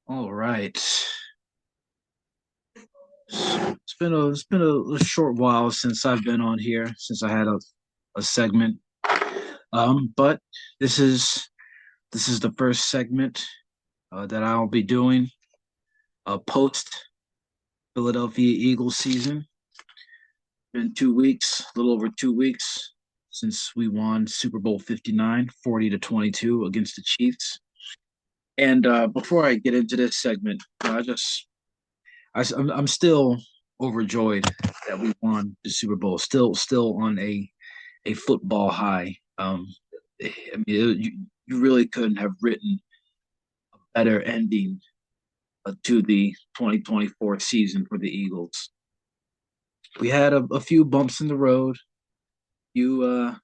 All right. It's been a short while since I've been on here, since I had a segment. But this is this is the first segment that I'll be doing post Philadelphia Eagles season. Been 2 weeks, a little over 2 weeks since we won Super Bowl 59, 40-22 against the Chiefs. And before I get into this segment, I'm still overjoyed that we won the Super Bowl. Still on a football high. I mean, you really couldn't have written a better ending to the 2024 season for the Eagles. We had a few bumps in the road, few a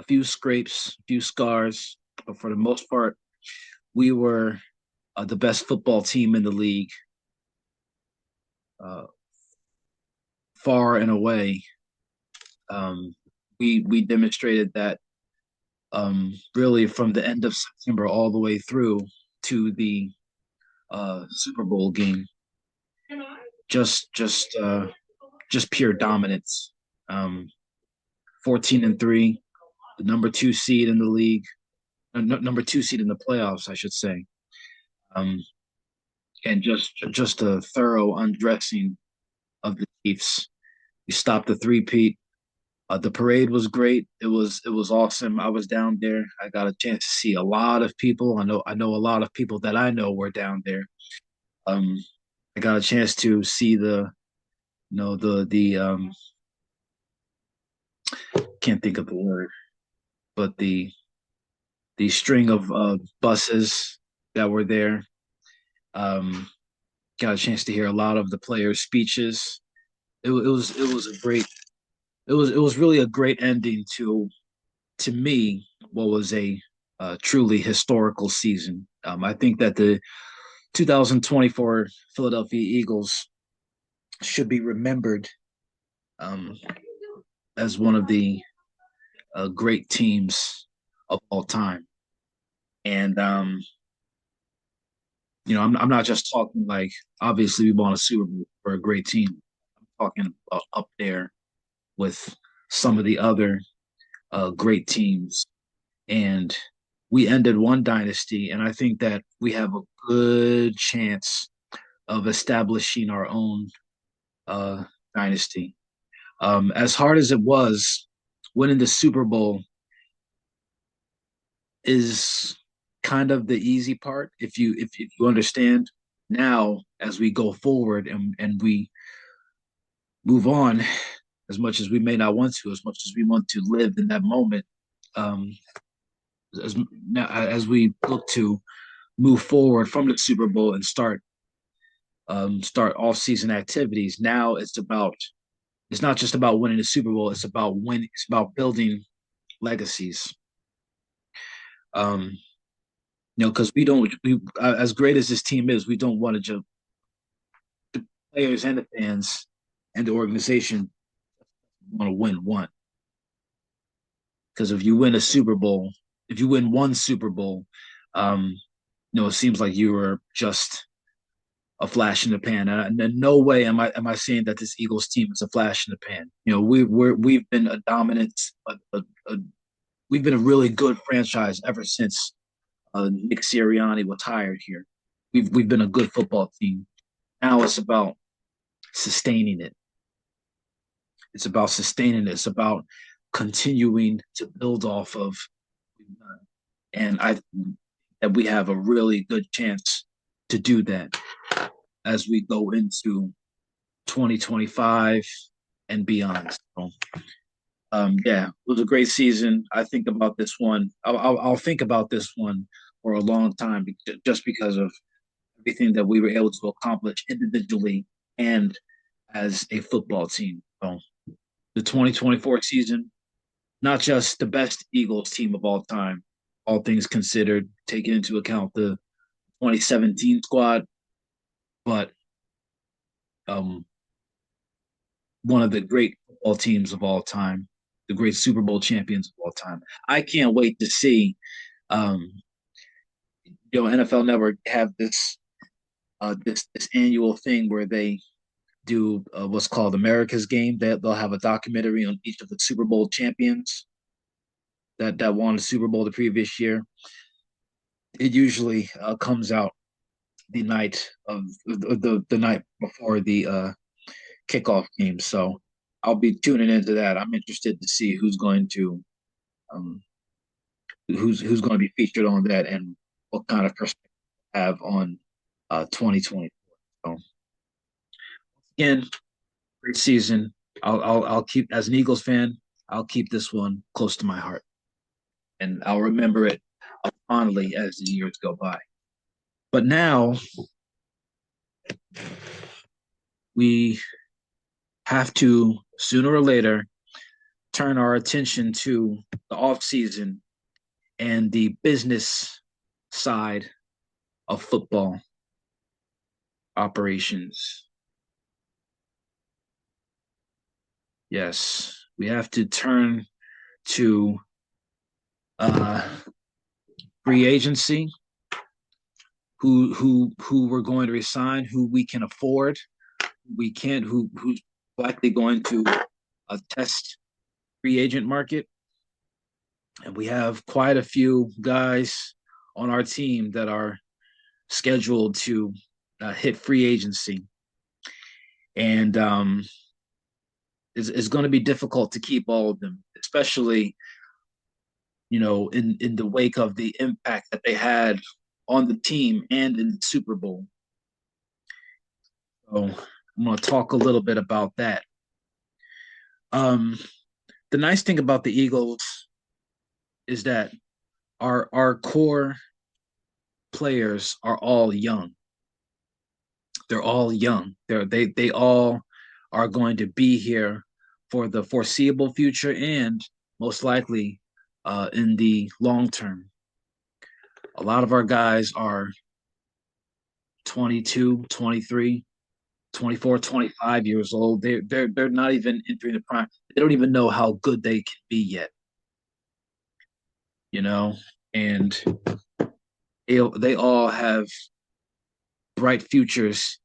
few scrapes, a few scars, but for the most part, we were the best football team in the league, uh, far and away. Um, we demonstrated that really from the end of September all the way through to the Super Bowl game. Just just uh, just pure dominance. 14-3, the number two seed in the league, number two seed in the playoffs, I should say. Um, and just a thorough undressing of the Chiefs. We stopped the three-peat. The parade was great. It was awesome. I was down there. I got a chance to see a lot of people. I know a lot of people that I know were down there. Um, I got a chance to see the can't think of the word, but the string of buses that were there. Um, got a chance to hear a lot of the players' speeches. It was a great it was really a great ending to me what was a truly historical season. I think that the 2024 Philadelphia Eagles should be remembered um, as one of the great teams of all time. And I'm not just talking like obviously we won a Super Bowl for a great team. I'm talking about up there with some of the other great teams. And we ended one dynasty, and I think that we have a good chance of establishing our own uh, dynasty. As hard as it was, winning the Super Bowl is kind of the easy part if you understand. Now as we go forward and we move on, as much as we may not want to, as much as we want to live in that moment, um, as we look to move forward from the Super Bowl and start off season activities. Now it's not just about winning the Super Bowl. It's about building legacies. Um, because we as great as this team is, we don't want to just the players and the fans and the organization want to win one. Because if you win one Super Bowl, um, it seems like you were just a flash in the pan. And in no way am I saying that this Eagles team is a flash in the pan. We've been a dominant, a we've been a really good franchise ever since Nick Sirianni was hired here. We've been a good football team. Now it's about sustaining it. It's about sustaining it. It's about continuing to build off of. And I that we have a really good chance to do that as we go into 2025 and beyond. So, yeah, it was a great season. I think about this one. I'll think about this one for a long time, just because of everything that we were able to accomplish individually and as a football team. So, the 2024 season, not just the best Eagles team of all time, all things considered, taking into account the 2017 squad, but um, one of the great football teams of all time, the great Super Bowl champions of all time. I can't wait to see, um, NFL Network have this. this annual thing where they do what's called America's Game. They'll have a documentary on each of the Super Bowl champions that won the Super Bowl the previous year. It usually comes out the night of the night before the kickoff game. So I'll be tuning into that. I'm interested to see um, who's going to be featured on that and what kind of perspective I have on 2020. So again, great season. I'll keep as an Eagles fan. I'll keep this one close to my heart, and I'll remember it fondly as the years go by. But now we have to sooner or later turn our attention to the off season and the business side of football operations. Yes, we have to turn to uh, free agency, who we're going to resign, who we can afford, we can't, who's likely going to test free agent market, and we have quite a few guys on our team that are scheduled to hit free agency, and it's going to be difficult to keep all of them, especially in the wake of the impact that they had on the team and in the Super Bowl. So I'm going to talk a little bit about that. Um, the nice thing about the Eagles is that our core players are all young. They're all young. They all are going to be here for the foreseeable future and most likely in the long term. A lot of our guys are 22, 23, 24, 25 years old. They're not even entering the prime. They don't even know how good they can be yet, you know? And they all have bright futures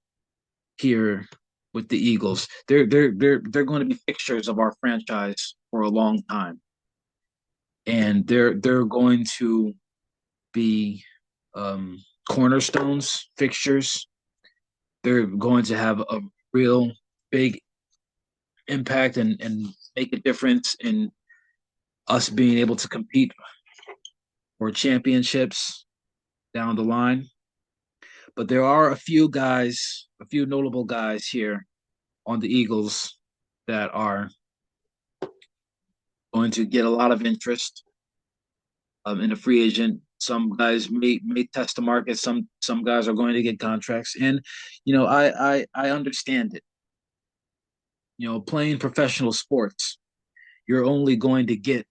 here with the Eagles. They're going to be fixtures of our franchise for a long time. And they're going to be cornerstones, fixtures. They're going to have a real big impact and make a difference in us being able to compete for championships down the line. But there are a few guys, a few notable guys here on the Eagles that are going to get a lot of interest in a free agent. Some guys may test the market. Some guys are going to get contracts, and I understand it. Playing professional sports, you're only going to get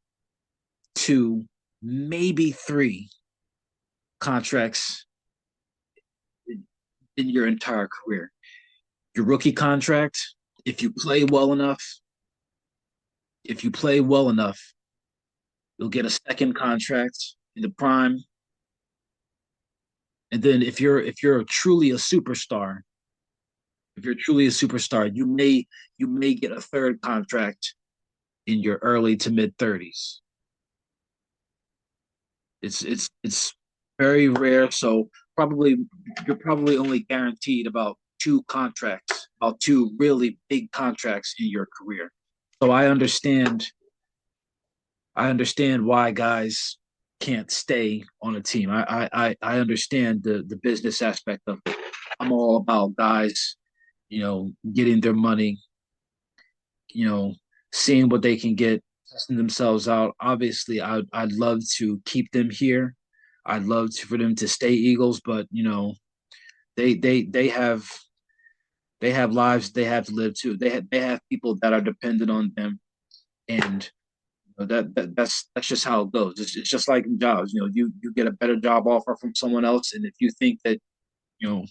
two, maybe three contracts in your entire career. Your rookie contract, if you play well enough, if you play well enough, you'll get a second contract in the prime. And then if you're truly a superstar, if you're truly a superstar, you may get a third contract in your early to mid 30s. It's very rare. So probably you're probably only guaranteed about two contracts, about two really big contracts in your career. So I understand why guys can't stay on a team. I understand the business aspect of it. I'm all about guys, getting their money, you know, seeing what they can get, testing themselves out. Obviously, I'd love to keep them here. I'd love for them to stay Eagles, but they they they have they have lives they have to live too. They have people that are dependent on them, and that's just how it goes. It's just like in jobs. You get a better job offer from someone else, and if you think that you know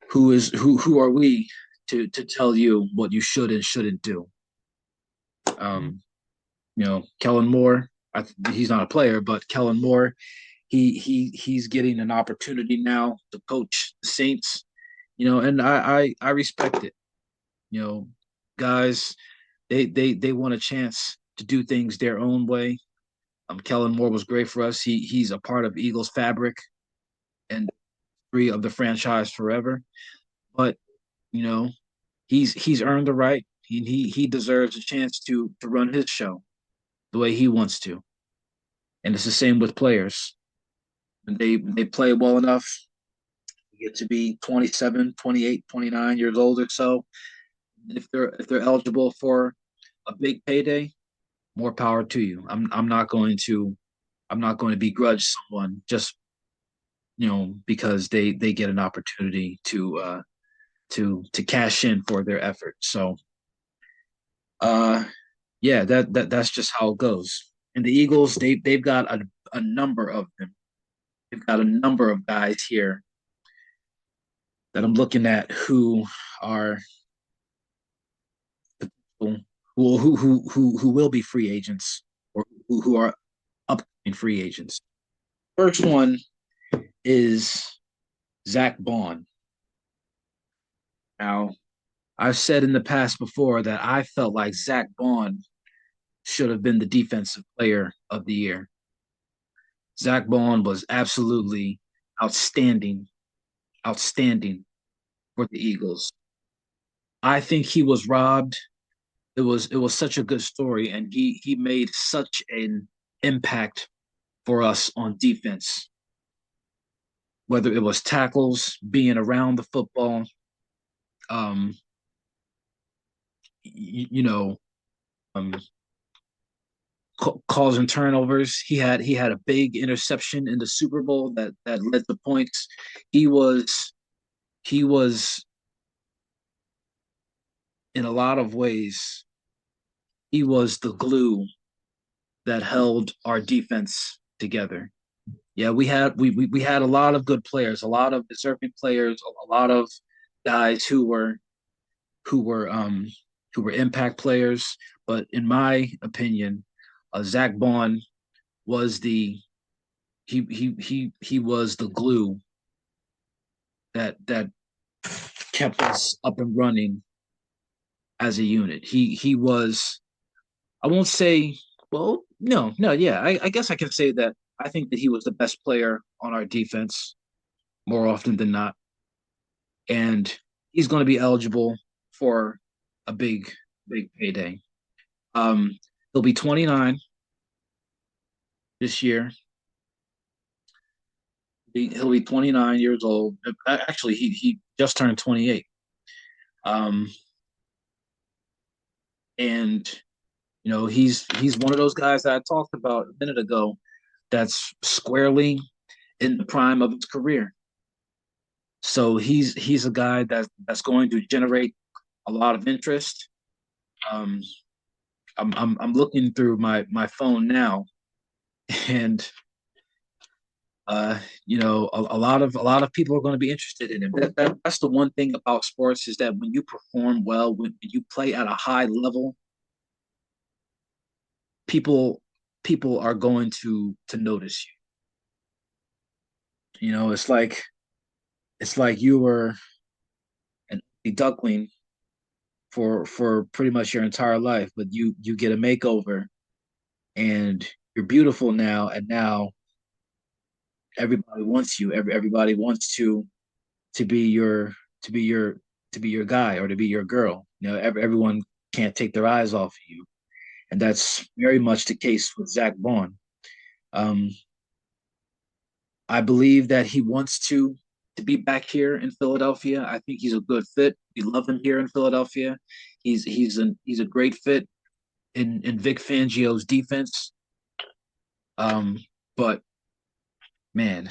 who are we to tell you what you should and shouldn't do. Um, Kellen Moore, he's not a player, but Kellen Moore, he's getting an opportunity now to coach the Saints. And I respect it. You know, guys, they want a chance to do things their own way. Kellen Moore was great for us. He's a part of Eagles fabric and free of the franchise forever. But you know, he's earned the right. He deserves a chance to run his show the way he wants to. And it's the same with players. When they play well enough, get to be 27, 28, 29 years old or so. If they're eligible for a big payday, more power to you. I'm not going to begrudge someone just because they get an opportunity to cash in for their effort. So uh yeah, that's just how it goes. And the Eagles, they've got a number of them. They've got a number of guys here that I'm looking at who are who will be free agents or who are upcoming free agents. First one is Zach Bond. Now, I've said in the past before that I felt like Zach Bond should have been the defensive player of the year. Zach Bond was absolutely outstanding, outstanding for the Eagles. I think he was robbed. It was such a good story, and he made such an impact for us on defense. Whether it was tackles, being around the football, um, you know, um, causing turnovers. He had a big interception in the Super Bowl that led to points. He was he was in a lot of ways he was the glue that held our defense together. Yeah, we had a lot of good players, a lot of deserving players, a lot of guys who were um who were impact players. But in my opinion, Zach Bond was he was the glue that kept us up and running as a unit. He was, I won't say, well, no, yeah, I guess I can say that I think that he was the best player on our defense more often than not, and he's going to be eligible for a big payday. Um, he'll be 29 this year. He'll be 29 years old. Actually, he just turned 28. Um, and he's one of those guys that I talked about a minute ago that's squarely in the prime of his career. So he's a guy that's going to generate a lot of interest. Um, I'm looking through my phone now, and a lot of people are going to be interested in him. That's the one thing about sports is that when you perform well, when you play at a high level, people people are going to notice you. It's like you were an ugly duckling for pretty much your entire life, but you get a makeover and you're beautiful now, and now everybody wants you. Everybody wants to be your to be your to be your guy or to be your girl. Everyone can't take their eyes off of you, and that's very much the case with Zach Bond. Um, I believe that he wants to be back here in Philadelphia. I think he's a good fit. We love him here in Philadelphia. He's a great fit in Vic Fangio's defense. Um, but man,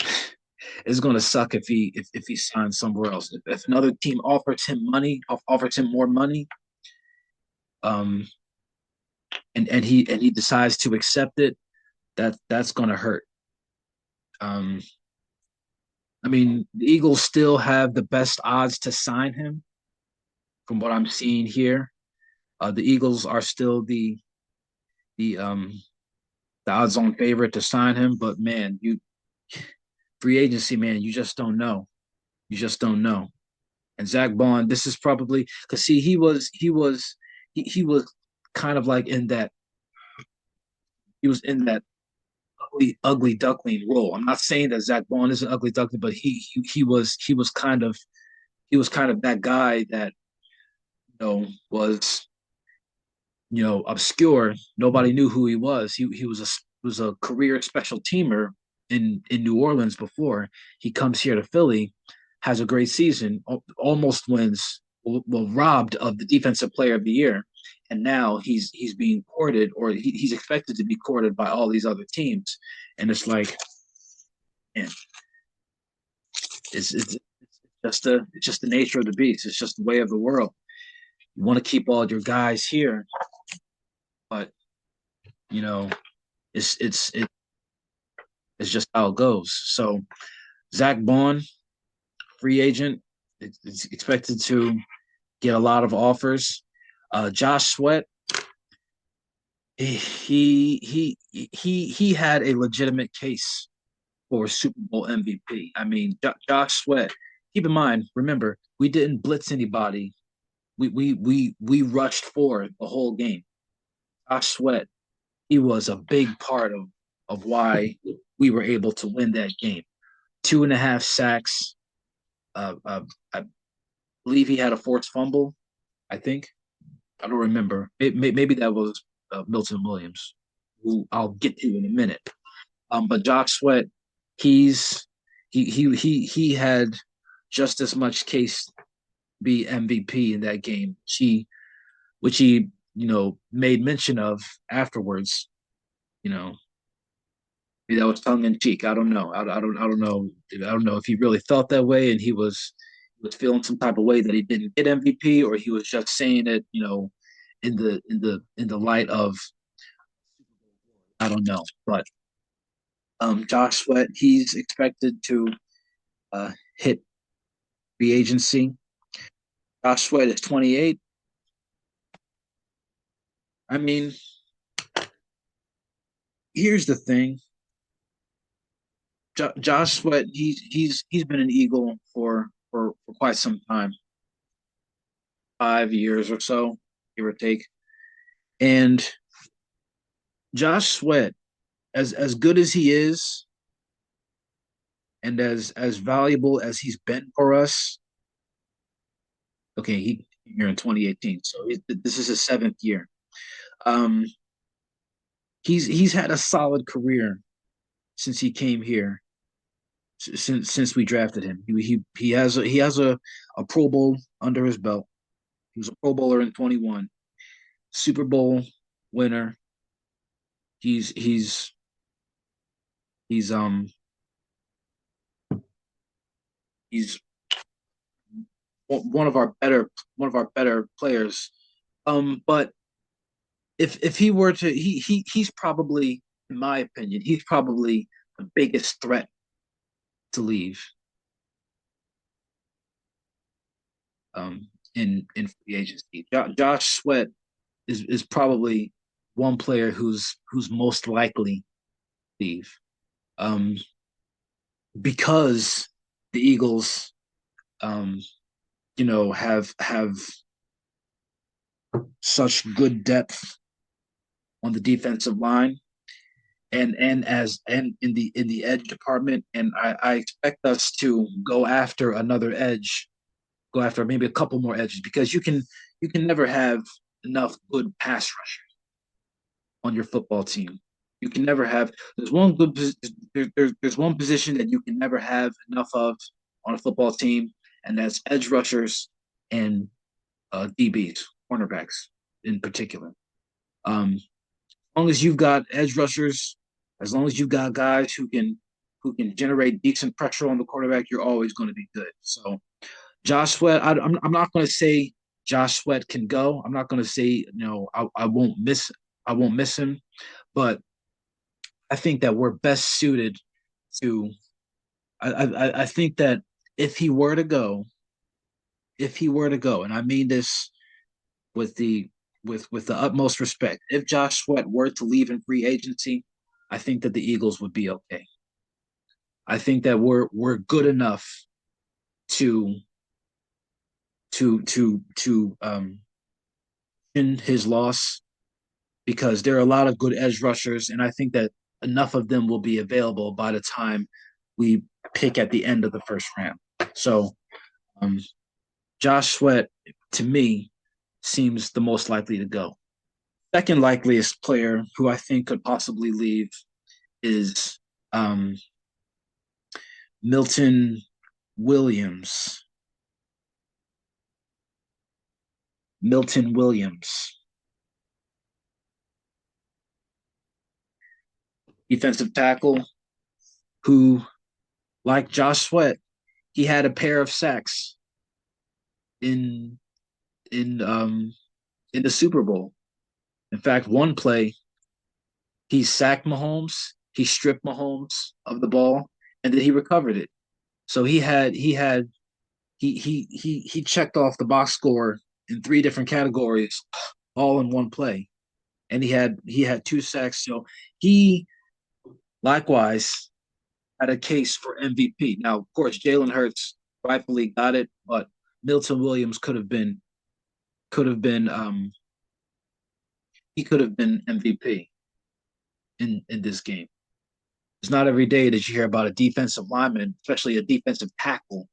it's gonna suck if he signs somewhere else. If another team offers him more money, um, and he decides to accept it, that's gonna hurt. Um, I mean, the Eagles still have the best odds to sign him from what I'm seeing here. The Eagles are still the the odds-on favorite to sign him, but man, free agency, man, you just don't know. You just don't know. And Zach Bond, this is probably because see, he was kind of like in that he was in that ugly duckling role. I'm not saying that Zach Bond is an ugly duckling, but he was kind of that guy that was obscure. Nobody knew who he was. He was a career special teamer in New Orleans before he comes here to Philly, has a great season, almost wins, well, robbed of the defensive player of the year, and now he's being courted, or he's expected to be courted by all these other teams, and it's like, man, it's just the nature of the beast. It's just the way of the world. You want to keep all your guys here, but you know it's just how it goes. So Zach Bond, free agent, it's expected to get a lot of offers. Josh Sweat, he had a legitimate case for Super Bowl MVP. I mean, Josh Sweat. Keep in mind, remember, we didn't blitz anybody. We rushed for the whole game. Josh Sweat, he was a big part of why we were able to win that game. 2.5 sacks. I believe he had a forced fumble. I think I don't remember. Maybe that was Milton Williams, who I'll get to in a minute. But Josh Sweat, he's he had just as much case to be MVP in that game. Which he made mention of afterwards. You know, maybe that was tongue in cheek. I don't know. I don't know. I don't know if he really felt that way and he was feeling some type of way that he didn't get MVP, or he was just saying it, in the light of, I don't know. But Josh Sweat, he's expected to hit free agency. Josh Sweat is 28. I mean, here's the thing. Josh Sweat, he's been an Eagle for quite some time, 5 years or so, give or take. And Josh Sweat, as good as he is, and as valuable as he's been for us, okay, he here in 2018, so this is his seventh year. Um, he's had a solid career since he came here, since we drafted him. He has a Pro Bowl under his belt. He was a Pro Bowler in 21, Super Bowl winner. He's he's he's he's one of our better players. But if he were to he's probably, in my opinion, he's probably the biggest threat to leave in free agency. Josh Sweat is probably one player who's most likely to leave. Um, because the Eagles, um, have such good depth on the defensive line, and in the edge department, and I expect us to go after another edge, go after maybe a couple more edges, because you can never have enough good pass rushers on your football team. You can never have. There's one position that you can never have enough of on a football team, and that's edge rushers and DBs, cornerbacks in particular. As long as you've got edge rushers, as long as you've got guys who can generate decent pressure on the quarterback, you're always going to be good. So Josh Sweat, I'm not going to say Josh Sweat can go. I'm not going to say I won't miss him, but I think that we're best suited to. I think that if he were to go, and I mean this with the utmost respect, if Josh Sweat were to leave in free agency, I think that the Eagles would be okay. I think that we're good enough to in his loss because there are a lot of good edge rushers, and I think that enough of them will be available by the time we pick at the end of the first round. So um, Josh Sweat, to me, seems the most likely to go. Second likeliest player who I think could possibly leave is Milton Williams. Milton Williams, defensive tackle, who, like Josh Sweat, he had a pair of sacks in in um in the Super Bowl. In fact, one play he sacked Mahomes, he stripped Mahomes of the ball, and then he recovered it. So he checked off the box score in three different categories, all in one play, and he had two sacks. So he likewise had a case for MVP. Now, of course, Jalen Hurts rightfully got it, but Milton Williams could have been he could have been MVP in this game. It's not every day that you hear about a defensive lineman, especially a defensive tackle,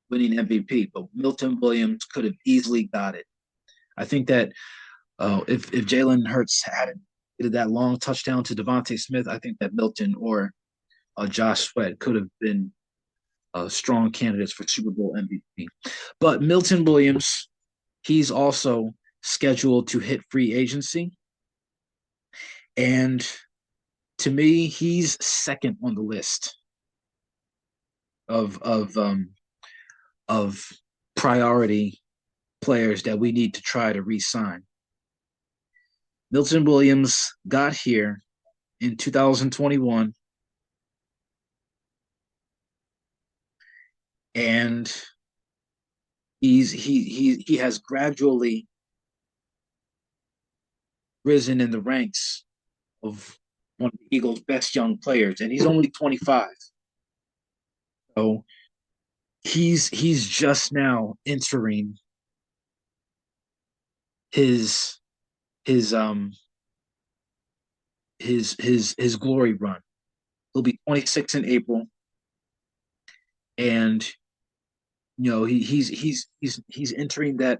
winning MVP. But Milton Williams could have easily got it. I think that if Jalen Hurts had that long touchdown to Devontae Smith, I think that Milton or Josh Sweat could have been strong candidates for Super Bowl MVP. But Milton Williams, he's also scheduled to hit free agency, and to me, he's second on the list of of um, of priority players that we need to try to re-sign. Milton Williams got here in 2021, and he has gradually risen in the ranks of one of the Eagles' best young players, and he's only 25. So he's just now entering his his um his glory run. He'll be 26 in April, and he's entering that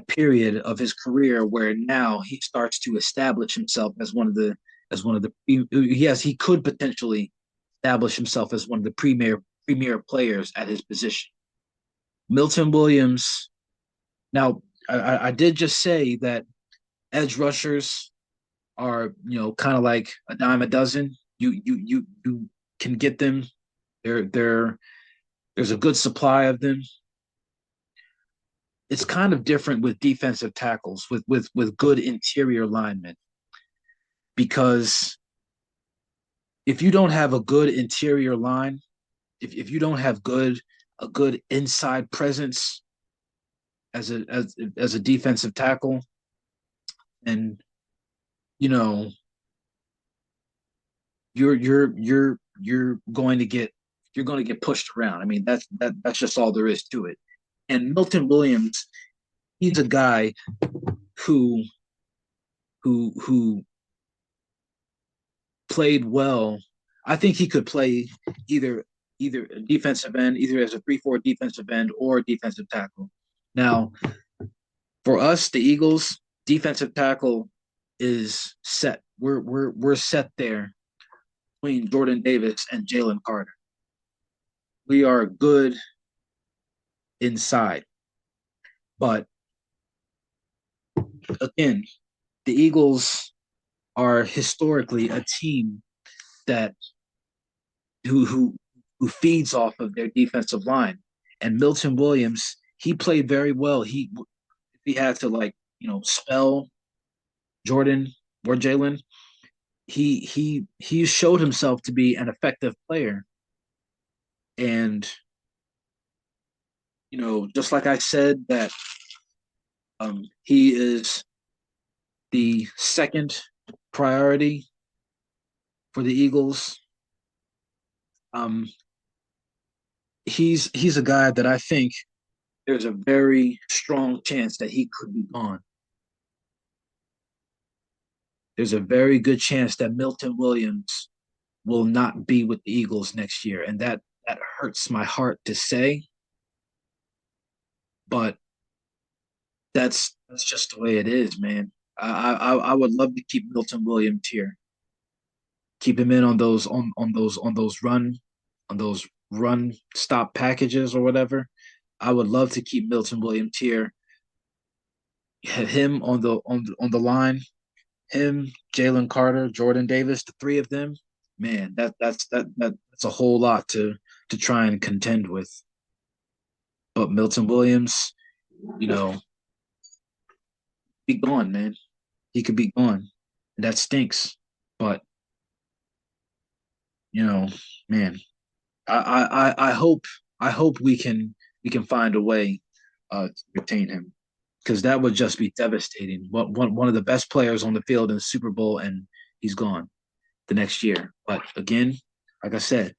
period of his career where now he starts to establish himself as one of the yes, he could potentially establish himself as one of the premier players at his position. Milton Williams. Now, I did just say that edge rushers are kind of like a dime a dozen. You can get them. There's a good supply of them. It's kind of different with defensive tackles with good interior linemen because if you don't have a good interior line, if you don't have a good inside presence as a defensive tackle, and you know you're going to get pushed around. I mean that's just all there is to it. And Milton Williams, he's a guy who who played well. I think he could play either either defensive end, either as a 3-4 defensive end or defensive tackle. Now, for us, the Eagles, defensive tackle is set. We're set there between Jordan Davis and Jalen Carter. We are good inside. But again, the Eagles are historically a team that who feeds off of their defensive line. And Milton Williams, he played very well. He had to spell Jordan or Jalen. He showed himself to be an effective player. And just like I said that he is the second priority for the Eagles. he's a guy that I think there's a very strong chance that he could be gone. There's a very good chance that Milton Williams will not be with the Eagles next year, and that hurts my heart to say, but that's just the way it is, man. I would love to keep Milton Williams here, keep him in on those run stop packages or whatever. I would love to keep Milton Williams here, have him on the line, him, Jalen Carter, Jordan Davis, the three of them. Man, that's a whole lot to try and contend with. But Milton Williams, you know, be gone, man. He could be gone. And that stinks. But, you know, man, I hope we can find a way to retain him because that would just be devastating. One of the best players on the field in the Super Bowl, and he's gone the next year. But again, like I said,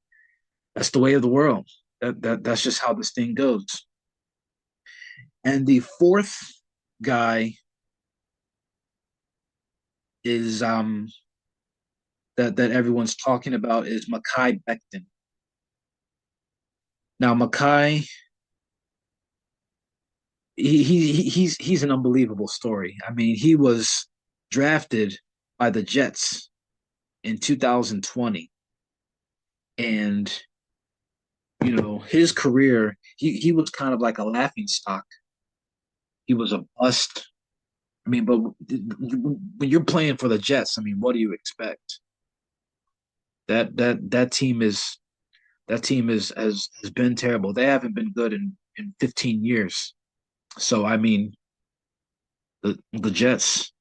that's the way of the world. That's just how this thing goes. And the fourth guy is that everyone's talking about is Makai Becton. Now Makai, he's an unbelievable story. I mean, he was drafted by the Jets in 2020, and his career, he was kind of like a laughing stock. He was a bust. I mean, but when you're playing for the Jets, I mean, what do you expect? That team has been terrible. They haven't been good in 15 years. So I mean, the Jets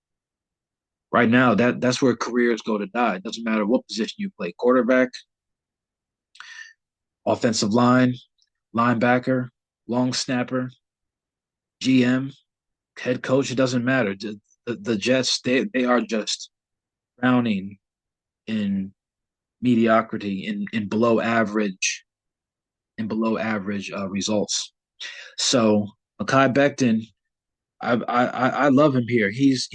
right now, that's where careers go to die. It doesn't matter what position you play: quarterback, offensive line, linebacker, long snapper, GM, head coach. It doesn't matter. The Jets, they are just drowning in mediocrity, in below average results. So Makai Becton, I love him here. He's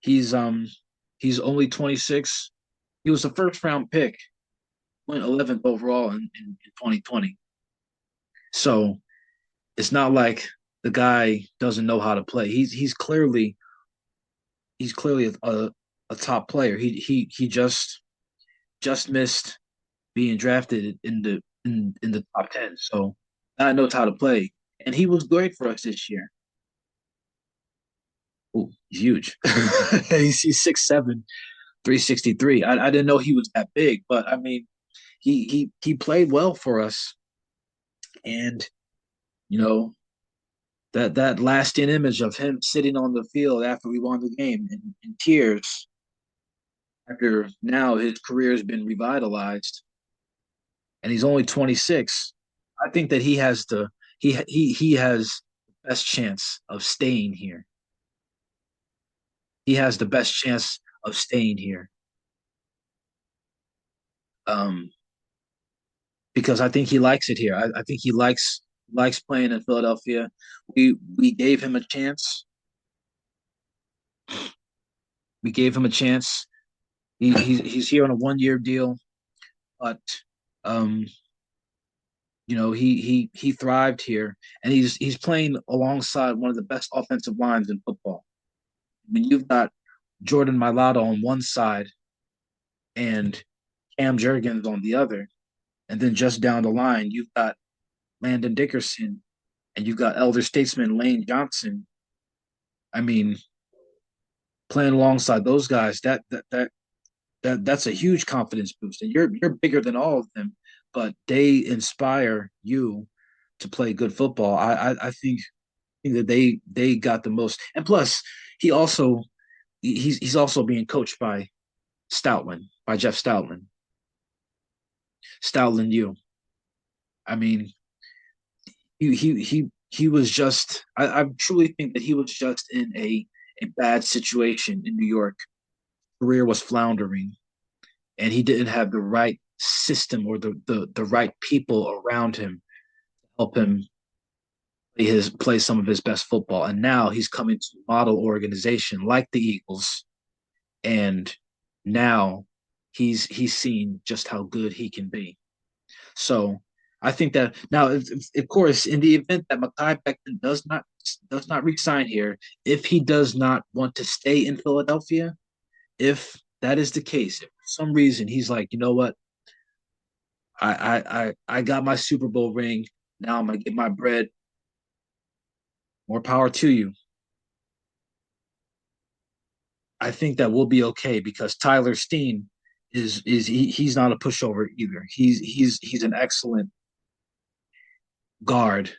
he's only 26. He was a first round pick, went 11th overall in 2020. So it's not like the guy doesn't know how to play. He's clearly a top player. He just missed being drafted in the top 10. So I knows how to play, and he was great for us this year. Oh, he's huge. He's 6'7", 363. I didn't know he was that big, but I mean, he played well for us, and you know that lasting image of him sitting on the field after we won the game in tears. After now his career has been revitalized, and he's only 26. I think that he has the best chance of staying here. He has the best chance of staying here. Um, because I think he likes it here. I think he likes playing in Philadelphia. We gave him a chance. We gave him a chance. He's here on a 1 year deal, but um, he thrived here, and he's playing alongside one of the best offensive lines in football. When you've got Jordan Mailata on one side and Cam Jurgens on the other, and then just down the line you've got Landon Dickerson and you've got elder statesman Lane Johnson. I mean, playing alongside those guys, that's a huge confidence boost. And you're bigger than all of them, but they inspire you to play good football. I think that they got the most. And plus, he also he's also being coached by Jeff Stoutland. Stoutland, you. I mean, he was just. I truly think that he was just in a bad situation in New York. Career was floundering, and he didn't have the right system or the right people around him to help him play some of his best football. And now he's coming to a model organization like the Eagles, and now he's seen just how good he can be. So I think that now, of course, in the event that Makai Becton does not resign here, if he does not want to stay in Philadelphia, if that is the case, if for some reason he's like, you know what, I got my Super Bowl ring. Now I'm gonna get my bread. More power to you. I think that we'll be okay because Tyler Steen he's not a pushover either. He's an excellent guard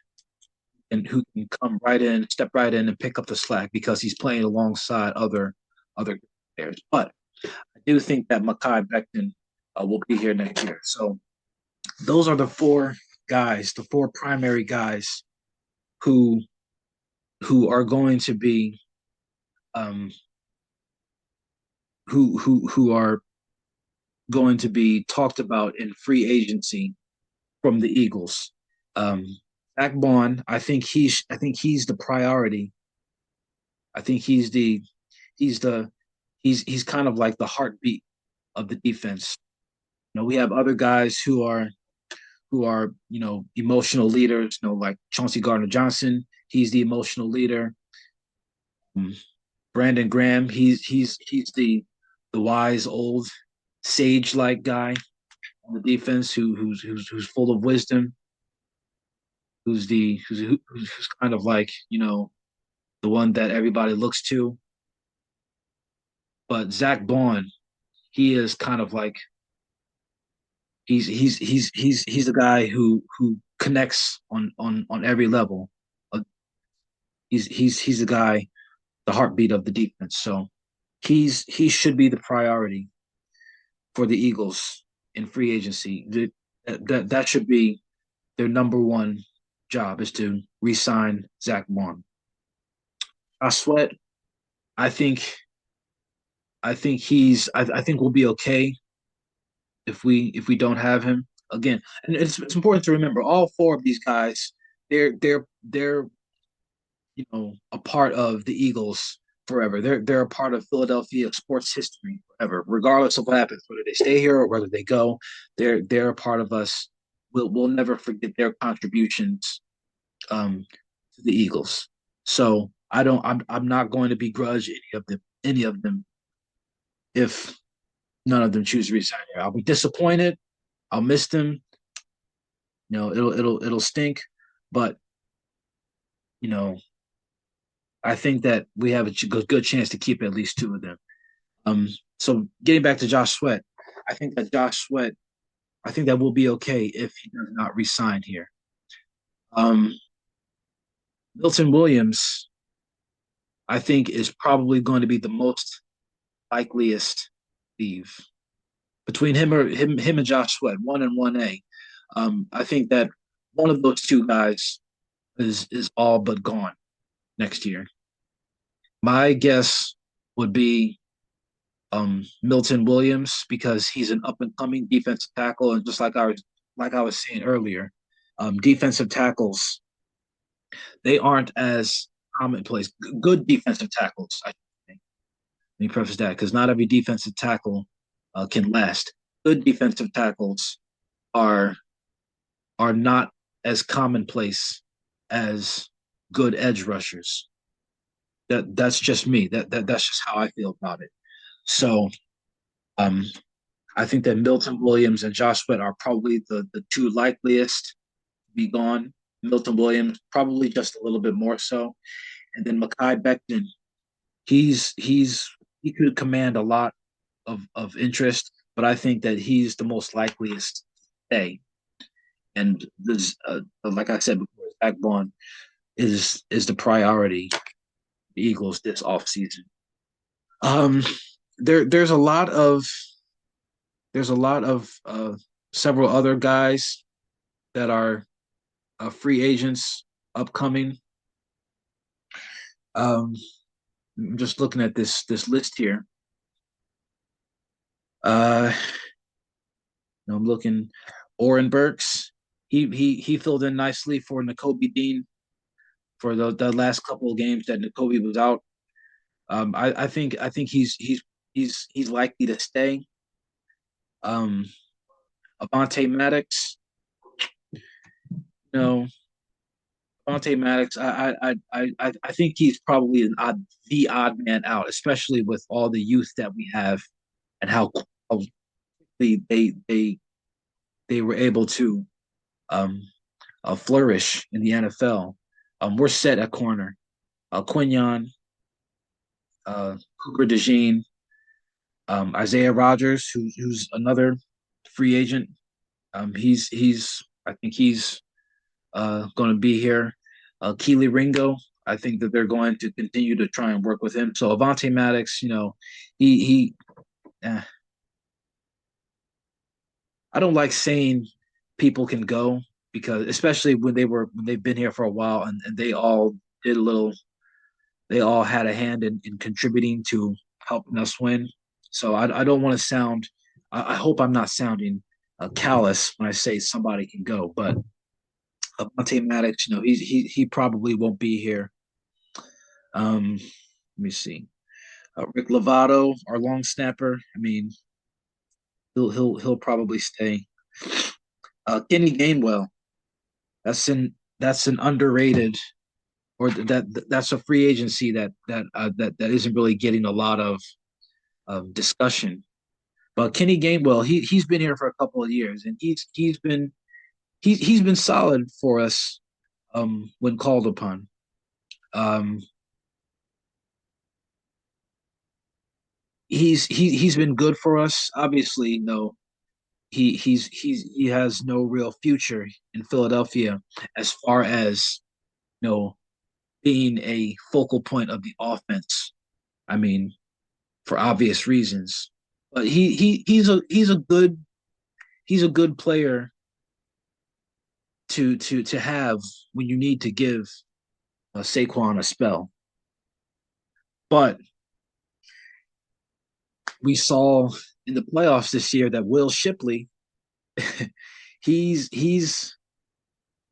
and who can come right in, step right in, and pick up the slack because he's playing alongside other players. But I do think that Makai Becton will be here next year. So those are the four guys, the four primary guys who are going to be um, who are going to be talked about in free agency from the Eagles. Um, Zach Bond, I think he's the priority. I think he's the he's kind of like the heartbeat of the defense. We have other guys who are emotional leaders. Like Chauncey Gardner Johnson, he's the emotional leader. Um, Brandon Graham, he's the wise old sage like guy on the defense who's full of wisdom, who's kind of like the one that everybody looks to. But Zach Bond, he is kind of like he's a guy who connects on every level. Uh, he's a guy, the heartbeat of the defense. So he should be the priority for the Eagles in free agency. That should be their number one job is to re-sign Zach Bond. I sweat. I think I think we'll be okay if we don't have him again. And it's important to remember all four of these guys. They're a part of the Eagles forever. They're a part of Philadelphia sports history forever, regardless of what happens, whether they stay here or whether they go. They're a part of us. We'll never forget their contributions to the Eagles. So I'm not going to begrudge any of them if none of them choose to resign here. I'll be disappointed. I'll miss them. It'll stink, but you know I think that we have a good chance to keep at least two of them. So getting back to Josh Sweat, I think that Josh Sweat, I think that we'll be okay if he does not resign here. Um, Milton Williams, I think, is probably going to be the most likeliest leave between him and Josh Sweat, 1 and 1A. I think that one of those two guys is all but gone next year. My guess would be Milton Williams because he's an up and coming defensive tackle, and just like I was saying earlier, defensive tackles they aren't as commonplace. Good defensive tackles, I think. Let me preface that because not every defensive tackle can last. Good defensive tackles are are not as commonplace as good edge rushers. That's just me. That's just how I feel about it. So um, I think that Milton Williams and Josh Sweat are probably the two likeliest to be gone. Milton Williams probably just a little bit more so, and then Makai Becton. He could command a lot of interest, but I think that he's the most likeliest to stay. And this, like I said before, Zach Bond is the priority for the Eagles this offseason. Um, there's a lot of several other guys that are free agents upcoming. Um, I'm just looking at this list here. Uh, I'm looking. Oren Burks. He filled in nicely for N'Kobe Dean for the last couple of games that N'Kobe was out. I think he's likely to stay. Um, Avante Maddox, no, Avante Maddox. I think he's probably the odd man out, especially with all the youth that we have and how they they were able to um flourish in the NFL. We're set at corner. Quinion, Cooper DeJean, Isaiah Rogers, who's another free agent. He's I think he's going to be here. Keely Ringo, I think that they're going to continue to try and work with him. So Avante Maddox, he eh, I don't like saying people can go because especially when they've been here for a while and they all did a little they all had a hand in contributing to helping us win. So I don't want to sound. I hope I'm not sounding callous when I say somebody can go, but Monte Maddox, he probably won't be here. Let me see. Rick Lovato, our long snapper. I mean, he'll probably stay. Kenny Gainwell, that's an underrated or that's a free agency that isn't really getting a lot of discussion. But Kenny Gainwell, he's been here for a couple of years, and he's been solid for us when called upon. Um, he's been good for us. Obviously, no, he has no real future in Philadelphia as far as being a focal point of the offense. I mean, for obvious reasons. But he's a good player to have when you need to give Saquon a spell. But we saw in the playoffs this year that Will Shipley, he's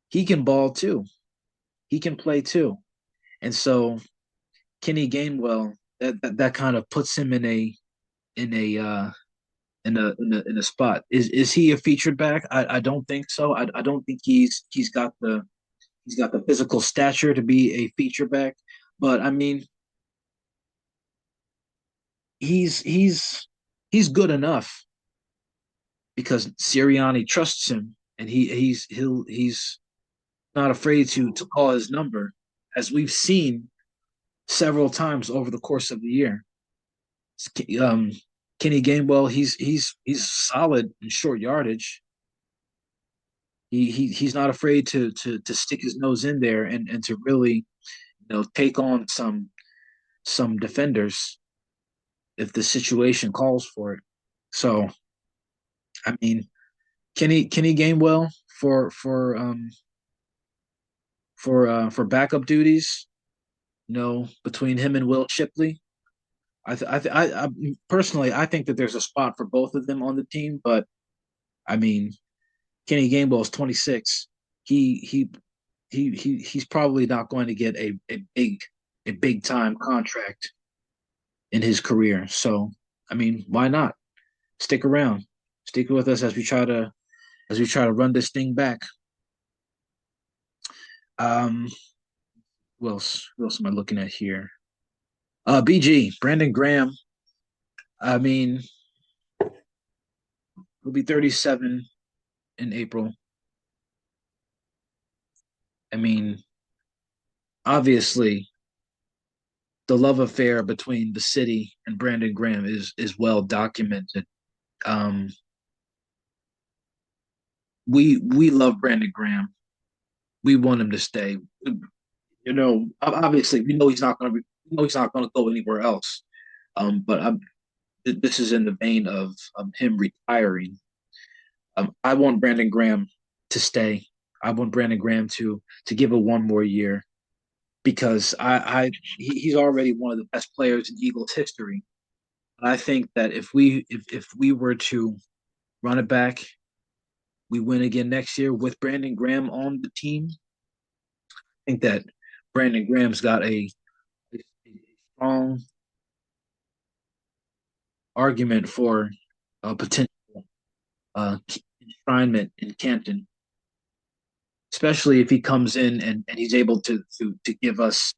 he can ball too. He can play too. And so Kenny Gainwell, that kind of puts him in a in a spot. Is he a featured back? I don't think so. I don't think he's got the physical stature to be a feature back. But I mean, he's he's he's good enough because Sirianni trusts him, and he's not afraid to call his number, as we've seen several times over the course of the year. Um, Kenny Gainwell, he's solid in short yardage. He's not afraid to stick his nose in there and to really take on some defenders if the situation calls for it. So I mean, Kenny Gainwell for backup duties, between him and Will Shipley. I personally I think that there's a spot for both of them on the team, but I mean Kenny Gainwell is 26. He he's probably not going to get a big time contract in his career. So I mean, why not stick around, stick with us as we try to run this thing back. Um, who else am I looking at here? BG Brandon Graham. I mean, he'll be 37 in April. I mean, obviously, the love affair between the city and Brandon Graham is well documented. Um, we love Brandon Graham. We want him to stay. Obviously, we know he's not going to go anywhere else. But this is in the vein of him retiring. I want Brandon Graham to stay. I want Brandon Graham to give it one more year because he's already one of the best players in Eagles history. And I think that if we were to run it back we win again next year with Brandon Graham on the team. I think that Brandon Graham's got a strong argument for a potential enshrinement in Canton, especially if he comes in and he's able to give us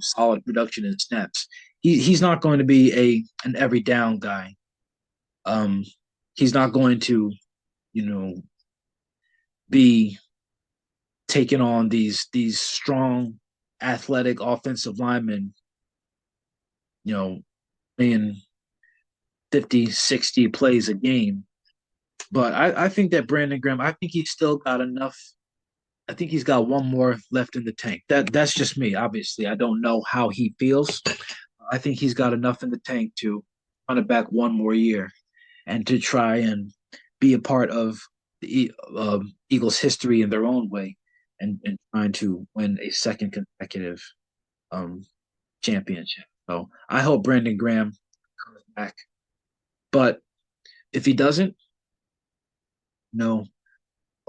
solid production and snaps. He's not going to be a an every down guy. Um, he's not going to you know be taking on these strong athletic offensive linemen, you know, playing 50, 60 plays a game. But I think that Brandon Graham, I think he's still got enough. I think he's got one more left in the tank. That's just me. Obviously, I don't know how he feels. I think he's got enough in the tank to run it back one more year and to try and be a part of the Eagles' history in their own way and trying to win a second consecutive um, championship. So I hope Brandon Graham comes back. But if he doesn't, no,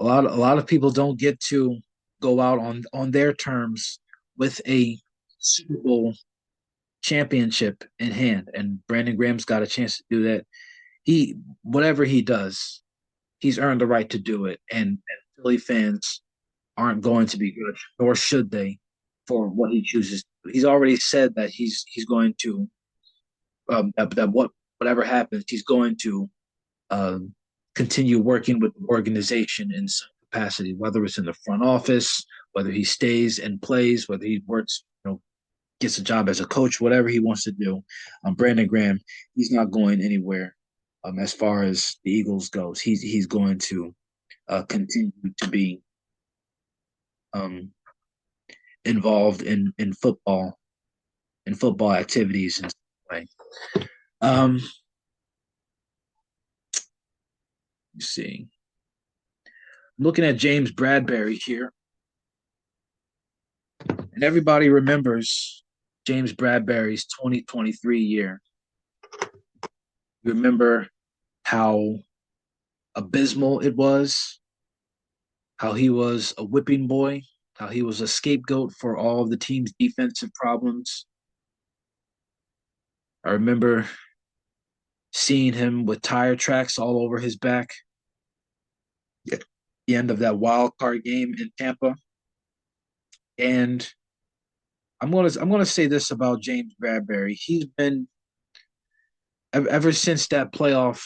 a lot of people don't get to go out on their terms with a Super Bowl championship in hand, and Brandon Graham's got a chance to do that. He whatever he does, he's earned the right to do it, and Philly fans aren't going to be good, nor should they, for what he chooses. He's already said that he's going to that whatever happens, he's going to um, continue working with the organization in some capacity, whether it's in the front office, whether he stays and plays, whether he works, gets a job as a coach, whatever he wants to do. Brandon Graham, he's not going anywhere. As far as the Eagles goes, he's going to continue to be um, involved in football activities in some way. Um, let's see. I'm looking at James Bradbury here, and everybody remembers James Bradbury's 2023 year. You remember how abysmal it was, how he was a whipping boy, how he was a scapegoat for all of the team's defensive problems. I remember seeing him with tire tracks all over his back at the end of that wild card game in Tampa. And I'm gonna say this about James Bradbury. He's been ever since that playoff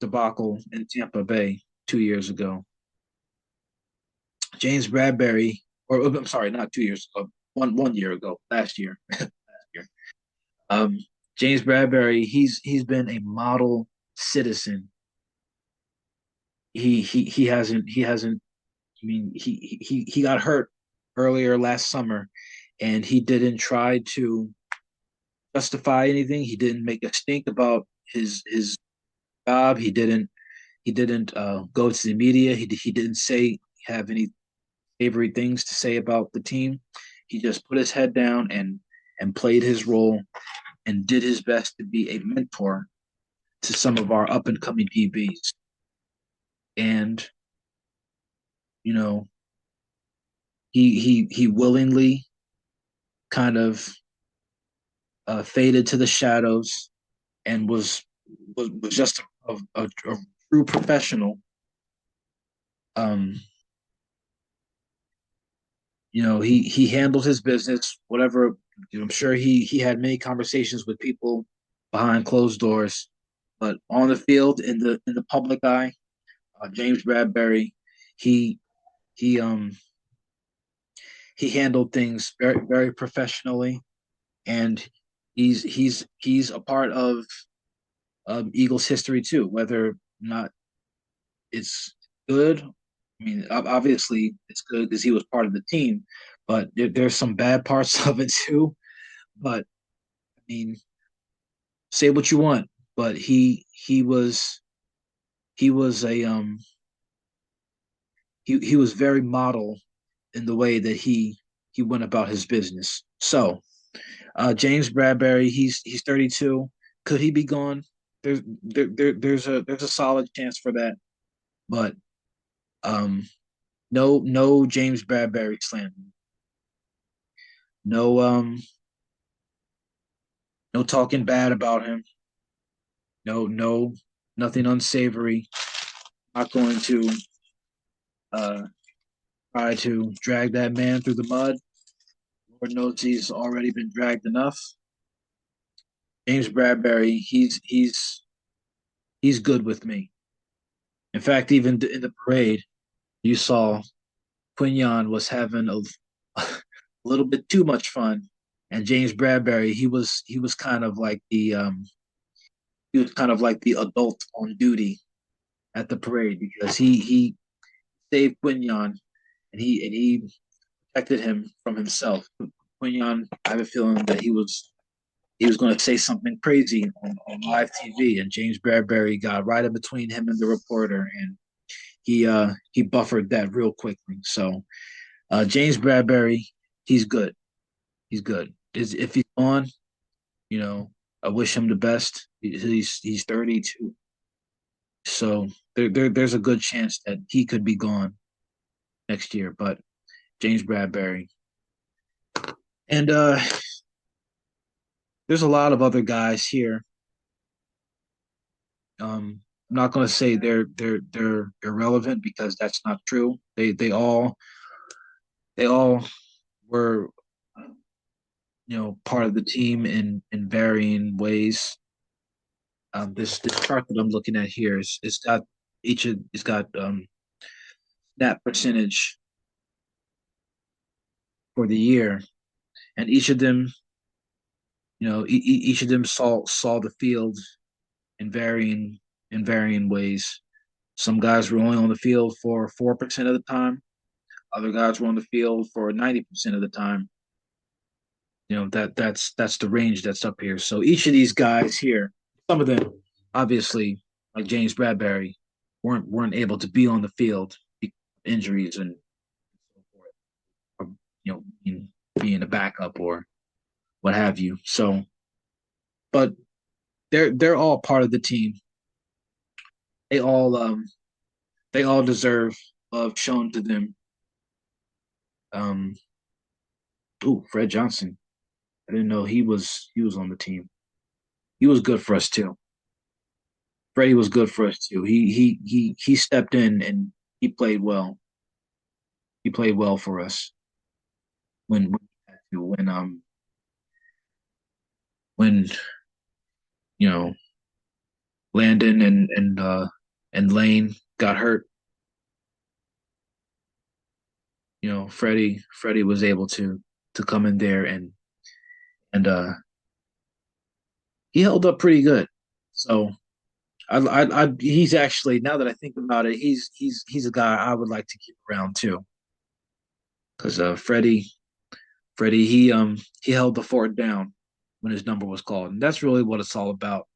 debacle in Tampa Bay 2 years ago. James Bradbury, or I'm sorry, not 2 years ago, one year ago, last year, last year. Um, James Bradbury, he's been a model citizen. He hasn't. I mean, he got hurt earlier last summer, and he didn't try to justify anything. He didn't make a stink about his job. He didn't go to the media. He didn't say have any savory things to say about the team. He just put his head down and played his role and did his best to be a mentor to some of our up and coming DBs. And you know, he willingly kind of faded to the shadows and was just a true professional. Um, he handled his business, whatever. I'm sure he had many conversations with people behind closed doors, but on the field, in the public eye, James Bradbury, he he um he handled things very very professionally, and he's a part of Eagles history too. Whether or not it's good, I mean, obviously it's good because he was part of the team, but there's some bad parts of it too. But I mean, say what you want, but he was a he was very model in the way that he went about his business. So James Bradbury, he's 32. Could he be gone? There's a solid chance for that. But um, no James Bradbury slander. No no talking bad about him. No nothing unsavory. Not going to uh try to drag that man through the mud. Lord knows he's already been dragged enough. James Bradbury, he's good with me. In fact, even in the parade, you saw Quinion was having a little bit too much fun, and James Bradbury, he was kind of like the adult on duty at the parade because he saved Quinion and he protected him from himself. Quinion, I have a feeling that he was going to say something crazy on live TV, and James Bradbury got right in between him and the reporter, and he buffered that real quickly. So James Bradbury, he's good. He's good. If he's on, you know, I wish him the best. He's 32, so there's a good chance that he could be gone next year. But James Bradbury, and there's a lot of other guys here. I'm not going to say they're irrelevant because that's not true. They all were part of the team in varying ways. This chart that I'm looking at here is got each of it's got snap percentage for the year, and each of them, each of them saw the field in varying ways. Some guys were only on the field for 4% of the time. Other guys were on the field for 90% of the time. That's the range that's up here. So each of these guys here, some of them obviously, like James Bradbury, weren't able to be on the field because of injuries and so forth, or being a backup or what have you. So, but they're all part of the team. They all they all deserve love shown to them. Um, ooh, Fred Johnson. I didn't know he was on the team. He was good for us too. Freddie was good for us too. He stepped in and he played well. He played well for us when you know Landon and Lane got hurt. Freddie was able to come in there and he held up pretty good. So he's actually, now that I think about it, he's a guy I would like to keep around too because Freddie he held the fort down when his number was called, and that's really what it's all about.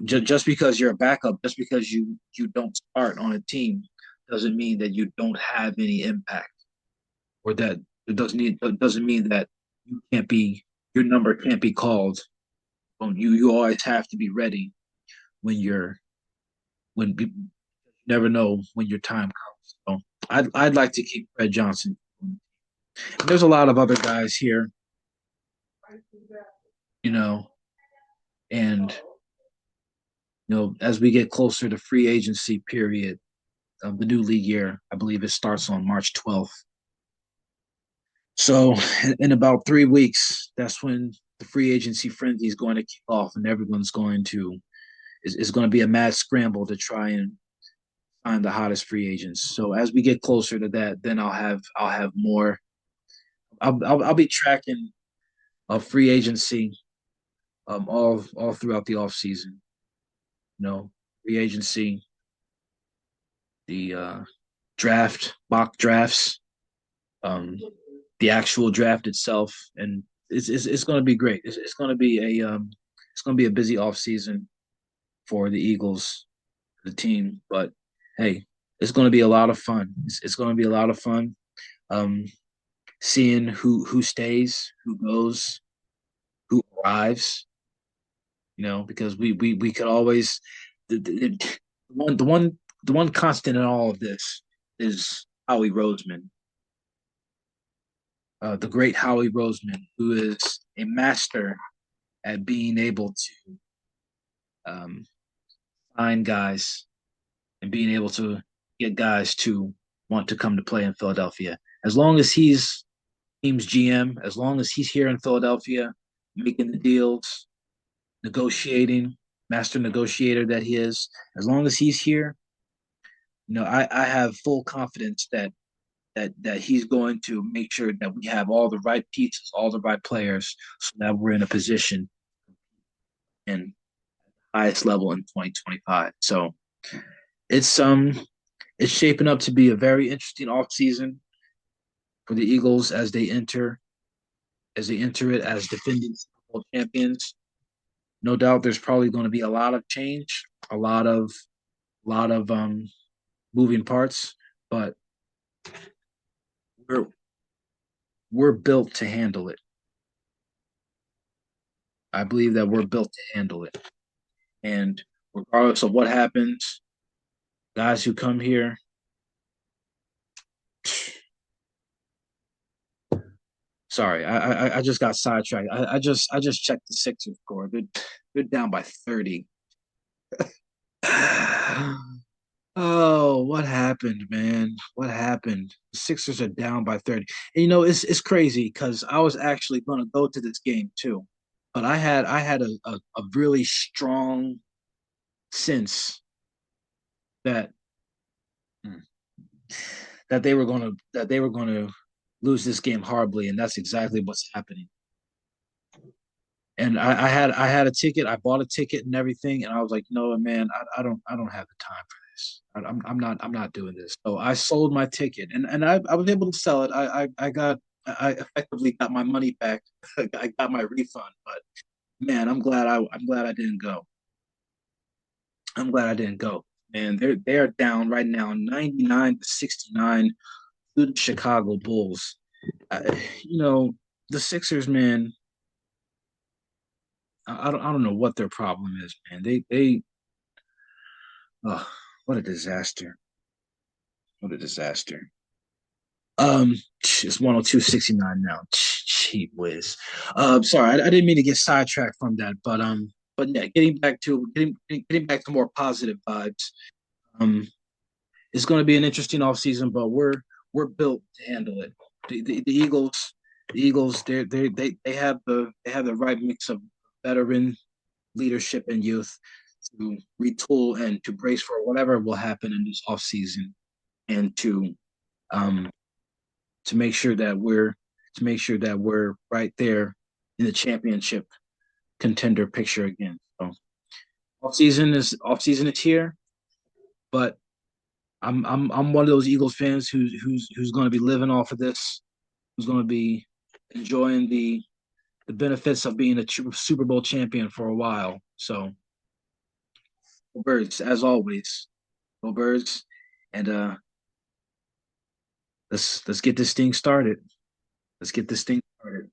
Just because you're a backup, just because you don't start on a team, doesn't mean that you don't have any impact, or that it doesn't mean that you can't be your number can't be called. You always have to be ready when you never know when your time comes. So I'd like to keep Fred Johnson. There's a lot of other guys here, you know, and as we get closer to free agency period of the new league year, I believe it starts on March 12th. So in about 3 weeks, that's when the free agency frenzy is going to kick off, and everyone's going to is going to be a mad scramble to try and find the hottest free agents. So as we get closer to that, then I'll have more. I'll be tracking free agency all throughout the off season. Free agency, the draft, mock drafts, um, the actual draft itself, and it's going to be great. It's going to be a busy off season for the Eagles, the team. But hey, it's going to be a lot of fun. It's going to be a lot of fun. Um, Seeing who stays, who goes, who arrives. Because we could always the one the one constant in all of this is Howie Roseman, the great Howie Roseman, who is a master at being able to find guys and being able to get guys to want to come to play in Philadelphia. As long as he's team's GM, as long as he's here in Philadelphia, making the deals, negotiating, master negotiator that he is, as long as he's here, I have full confidence that he's going to make sure that we have all the right pieces, all the right players, so that we're in a position in highest level in 2025. So it's it's shaping up to be a very interesting offseason for the Eagles as they enter it as defending Super Bowl champions. No doubt there's probably going to be a lot of change, a lot of moving parts, but we're we're built to handle it. I believe that we're built to handle it. And regardless of what happens, guys who come here, sorry, I just got sidetracked. I just checked the Sixers score. They're down by 30. Oh, what happened, man? What happened? The Sixers are down by 30. And, it's crazy because I was actually gonna go to this game too. But I had a really strong sense that that they were gonna lose this game horribly, and that's exactly what's happening. And I had a ticket. I bought a ticket and everything, and I was like, no, man, I don't have the time for this. I'm not doing this. So I sold my ticket, and I was able to sell it. I effectively got my money back. I got my refund, but man, I'm glad I didn't go. I'm glad I didn't go. Man, they're down right now, 99-69 to the Chicago Bulls. You know, the Sixers, man. I don't know what their problem is, man. Oh, what a disaster. What a disaster. Um, it's 102.69 now. Cheap whiz. Sorry, I didn't mean to get sidetracked from that, but yeah, getting back to more positive vibes. Um, it's going to be an interesting offseason, but we're built to handle it. The Eagles, they have the right mix of veteran leadership and youth to retool and to brace for whatever will happen in this offseason and um to make sure that we're right there in the championship contender picture again. So off season is here, but I'm one of those Eagles fans who's going to be living off of this, who's going to be enjoying the benefits of being a Super Bowl champion for a while. So, go Birds, as always, go Birds, and let's get this thing started. Let's get this thing started.